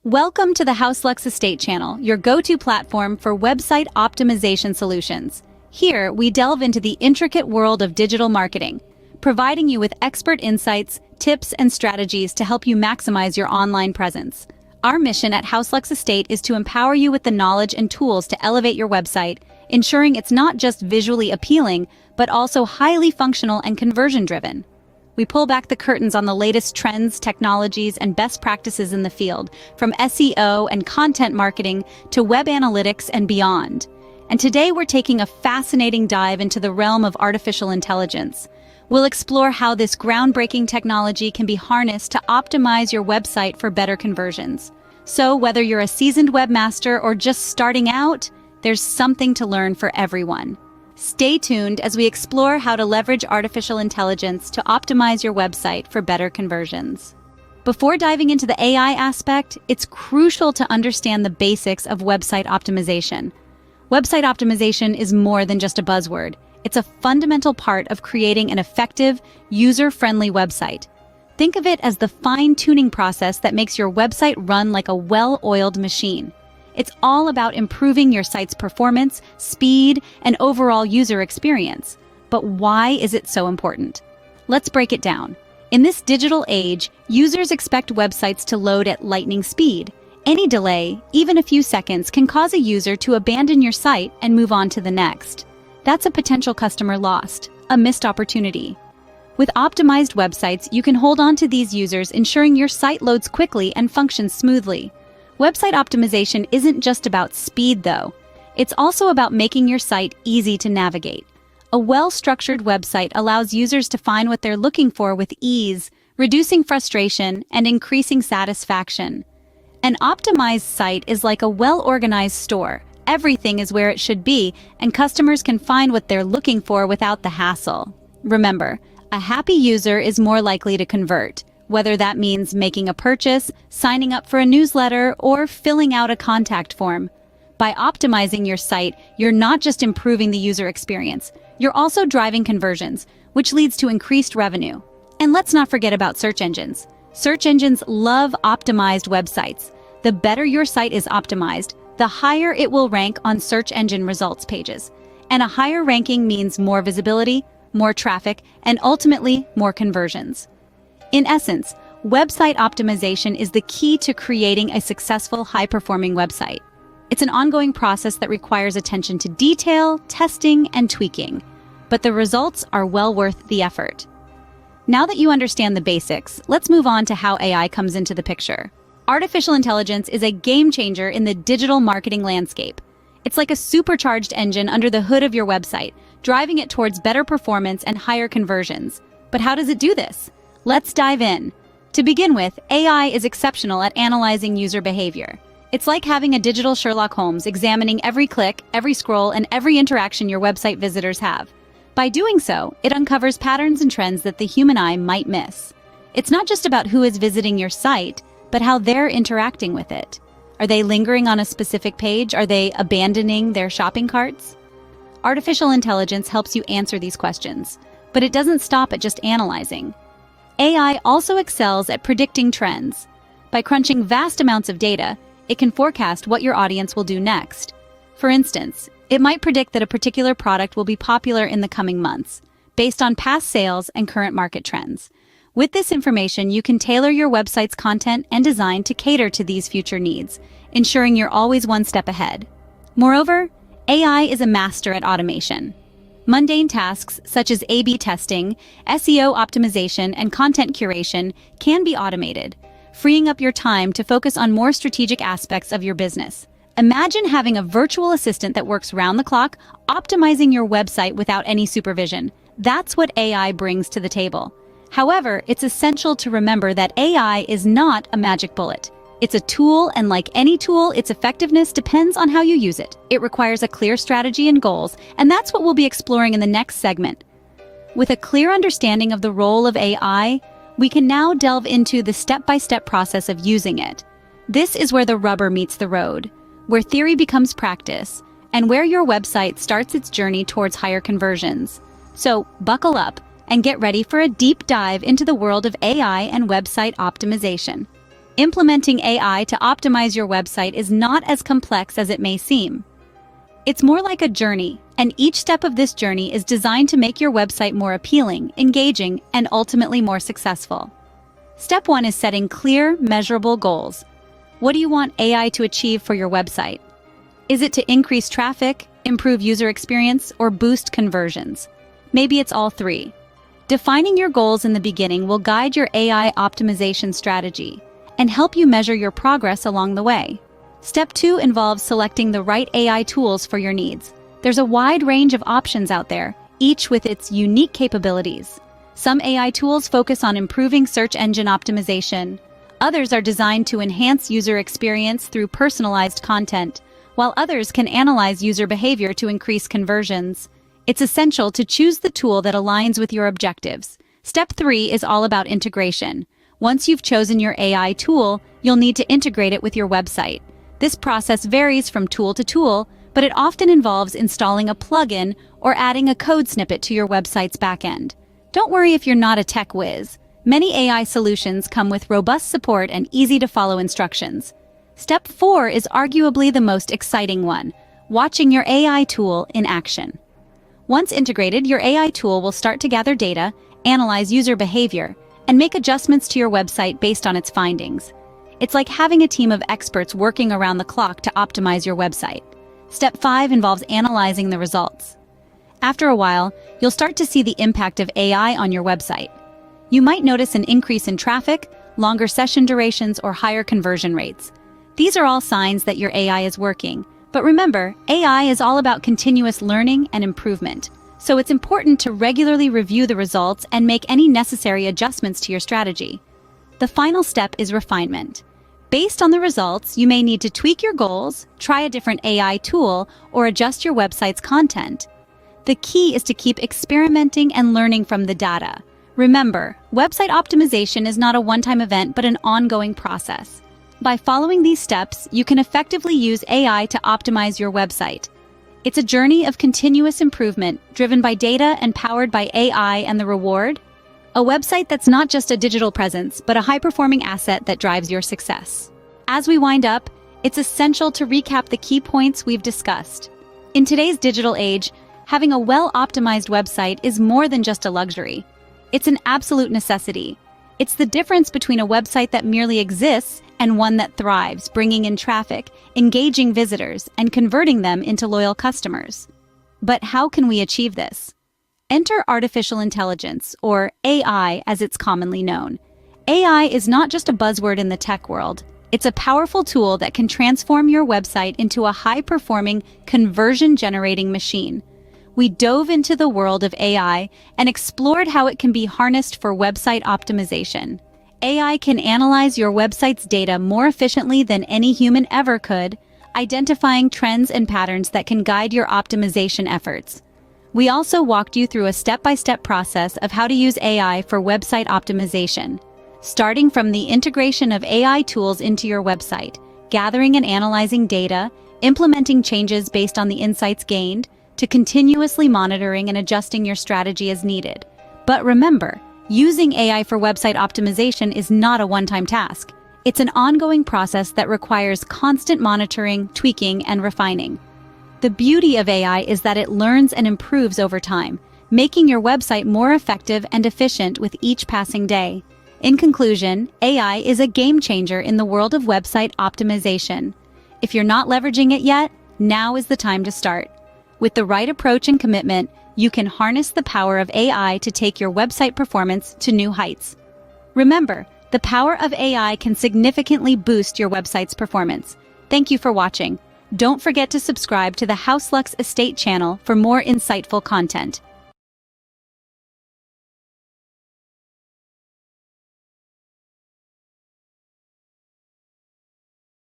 Welcome to the HouseLux Estate channel, your go-to platform for website optimization solutions. Here, we delve into the intricate world of digital marketing, providing you with expert insights, tips, and strategies to help you maximize your online presence. Our mission at HouseLux Estate is to empower you with the knowledge and tools to elevate your website, ensuring it's not just visually appealing, but also highly functional and conversion-driven. We pull back the curtains on the latest trends, technologies, and best practices in the field, from SEO and content marketing to web analytics and beyond. And today we're taking a fascinating dive into the realm of artificial intelligence. We'll explore how this groundbreaking technology can be harnessed to optimize your website for better conversions. So whether you're a seasoned webmaster or just starting out, there's something to learn for everyone. Stay tuned as we explore how to leverage artificial intelligence to optimize your website for better conversions. Before diving into the AI aspect, it's crucial to understand the basics of website optimization. Website optimization is more than just a buzzword. It's a fundamental part of creating an effective, user-friendly website. Think of it as the fine-tuning process that makes your website run like a well-oiled machine. It's all about improving your site's performance, speed, and overall user experience. But why is it so important? Let's break it down. In this digital age, users expect websites to load at lightning speed. Any delay, even a few seconds, can cause a user to abandon your site and move on to the next. That's a potential customer lost, a missed opportunity. With optimized websites, you can hold on to these users, ensuring your site loads quickly and functions smoothly. Website optimization isn't just about speed, though. It's also about making your site easy to navigate. A well-structured website allows users to find what they're looking for with ease, reducing frustration and increasing satisfaction. An optimized site is like a well-organized store. Everything is where it should be, and customers can find what they're looking for without the hassle. Remember, a happy user is more likely to convert, whether that means making a purchase, signing up for a newsletter, or filling out a contact form. By optimizing your site, you're not just improving the user experience, you're also driving conversions, which leads to increased revenue. And let's not forget about search engines. Search engines love optimized websites. The better your site is optimized, the higher it will rank on search engine results pages. And a higher ranking means more visibility, more traffic, and ultimately more conversions. In essence, website optimization is the key to creating a successful, high-performing website. It's an ongoing process that requires attention to detail, testing, and tweaking, but the results are well worth the effort. Now that you understand the basics, let's move on to how AI comes into the picture. Artificial intelligence is a game changer in the digital marketing landscape. It's like a supercharged engine under the hood of your website, driving it towards better performance and higher conversions. But how does it do this? Let's dive in. To begin with, AI is exceptional at analyzing user behavior. It's like having a digital Sherlock Holmes examining every click, every scroll, and every interaction your website visitors have. By doing so, it uncovers patterns and trends that the human eye might miss. It's not just about who is visiting your site, but how they're interacting with it. Are they lingering on a specific page? Are they abandoning their shopping carts? Artificial intelligence helps you answer these questions, but it doesn't stop at just analyzing. AI also excels at predicting trends. By crunching vast amounts of data, it can forecast what your audience will do next. For instance, it might predict that a particular product will be popular in the coming months, based on past sales and current market trends. With this information, you can tailor your website's content and design to cater to these future needs, ensuring you're always one step ahead. Moreover, AI is a master at automation. Mundane tasks such as A/B testing, SEO optimization, and content curation can be automated, freeing up your time to focus on more strategic aspects of your business. Imagine having a virtual assistant that works round the clock, optimizing your website without any supervision. That's what AI brings to the table. However, it's essential to remember that AI is not a magic bullet. It's a tool, and like any tool, its effectiveness depends on how you use it. It requires a clear strategy and goals, and that's what we'll be exploring in the next segment. With a clear understanding of the role of AI, we can now delve into the step-by-step process of using it. This is where the rubber meets the road, where theory becomes practice, and where your website starts its journey towards higher conversions. So, buckle up and get ready for a deep dive into the world of AI and website optimization. Implementing AI to optimize your website is not as complex as it may seem. It's more like a journey, and each step of this journey is designed to make your website more appealing, engaging, and ultimately more successful. Step 1 is setting clear, measurable goals. What do you want AI to achieve for your website? Is it to increase traffic, improve user experience, or boost conversions? Maybe it's all three. Defining your goals in the beginning will guide your AI optimization strategy and help you measure your progress along the way. Step 2 involves selecting the right AI tools for your needs. There's a wide range of options out there, each with its unique capabilities. Some AI tools focus on improving search engine optimization. Others are designed to enhance user experience through personalized content, while others can analyze user behavior to increase conversions. It's essential to choose the tool that aligns with your objectives. Step 3 is all about integration. Once you've chosen your AI tool, you'll need to integrate it with your website. This process varies from tool to tool, but it often involves installing a plugin or adding a code snippet to your website's backend. Don't worry if you're not a tech whiz. Many AI solutions come with robust support and easy-to-follow instructions. Step 4 is arguably the most exciting one, watching your AI tool in action. Once integrated, your AI tool will start to gather data, analyze user behavior, and make adjustments to your website based on its findings. It's like having a team of experts working around the clock to optimize your website. Step 5 involves analyzing the results. After a while, you'll start to see the impact of AI on your website. You might notice an increase in traffic, longer session durations, or higher conversion rates. These are all signs that your AI is working. But remember, AI is all about continuous learning and improvement. So it's important to regularly review the results and make any necessary adjustments to your strategy. The final step is refinement. Based on the results, you may need to tweak your goals, try a different AI tool, or adjust your website's content. The key is to keep experimenting and learning from the data. Remember, website optimization is not a one-time event but an ongoing process. By following these steps, you can effectively use AI to optimize your website. It's a journey of continuous improvement, driven by data and powered by AI, and the reward? A website that's not just a digital presence, but a high-performing asset that drives your success. As we wind up, it's essential to recap the key points we've discussed. In today's digital age, having a well-optimized website is more than just a luxury. It's an absolute necessity. It's the difference between a website that merely exists and one that thrives, bringing in traffic, engaging visitors, and converting them into loyal customers. But how can we achieve this? Enter artificial intelligence, or AI as it's commonly known. AI is not just a buzzword in the tech world. It's a powerful tool that can transform your website into a high-performing, conversion-generating machine. We dove into the world of AI and explored how it can be harnessed for website optimization. AI can analyze your website's data more efficiently than any human ever could, identifying trends and patterns that can guide your optimization efforts. We also walked you through a step-by-step process of how to use AI for website optimization, starting from the integration of AI tools into your website, gathering and analyzing data, implementing changes based on the insights gained, to continuously monitoring and adjusting your strategy as needed. But remember, using AI for website optimization is not a one-time task. It's an ongoing process that requires constant monitoring, tweaking, and refining. The beauty of AI is that it learns and improves over time, making your website more effective and efficient with each passing day. In conclusion, AI is a game changer in the world of website optimization. If you're not leveraging it yet, now is the time to start. With the right approach and commitment, you can harness the power of AI to take your website performance to new heights. Remember, the power of AI can significantly boost your website's performance. Thank you for watching. Don't forget to subscribe to the HouseLux Estate channel for more insightful content.